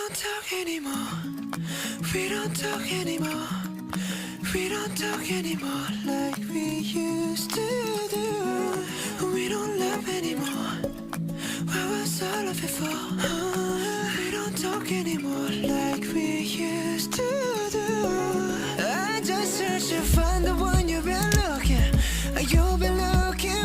don't talk anymore. We don't talk anymore. We don't talk anymore like we used to do. We don't love anymore. What was all of it for? We don't talk anymore like we used to do. I just searched to find the one you've been looking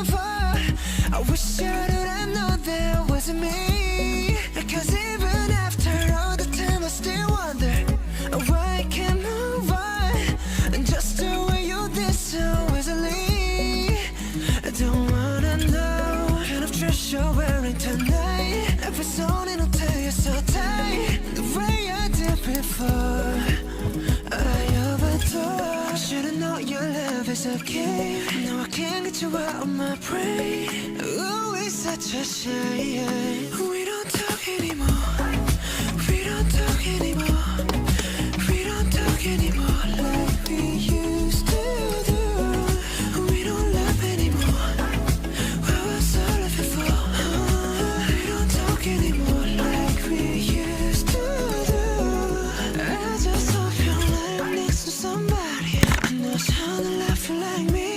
for. I wish I would have known that wasn't me. Cause even after all the time I still wonder why I can't move on. Just the way you did so easily. I don't wanna know what kind of dress you're wearing tonight. If it's on it'll tell you so tight. The way I did before, I overdosed. Should've known your love is a game. Now I can't get you out of my brain. Ooh, it's such a shame. We don't talk anymore. We don't talk anymore. We don't talk anymore like we used to do. We don't love anymore. What was all of it for? We don't talk anymore like we used to do. I just hope you're lying next to somebody who knows how to laugh like me.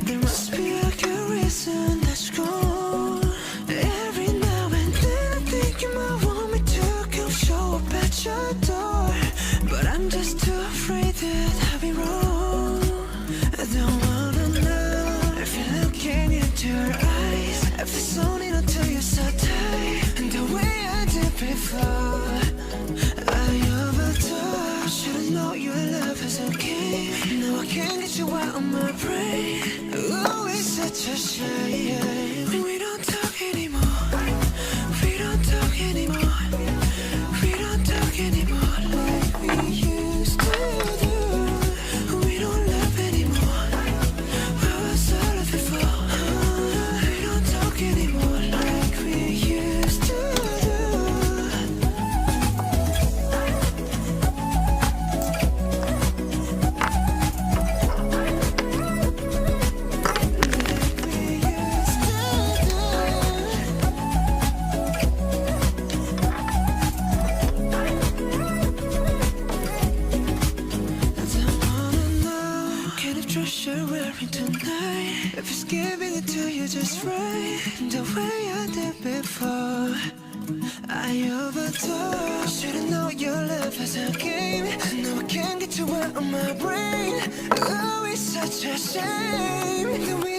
There must be a good reason that's gone. Every now and then I think you might want me to come show up at your door, but I'm just too afraid that I'll be wrong. I don't wanna know if you're looking into your eyes. If it's only until you're so tight, and the way I did before, I overdosed. Should've known your love is a game. Now I can't get you out of my brain. Ooh, it's such a shame. We don't talk anymore. We don't talk anymore. We don't talk anymore like we used to do. We don't love anymore. What was all of it for? We don't talk anymore like we used to do. You're wearing tonight, if it's giving it to you just right, the way I did before, I overdosed. Should've known your love is a game. Now I can't get you out of my brain. Oh, it's such a shame that we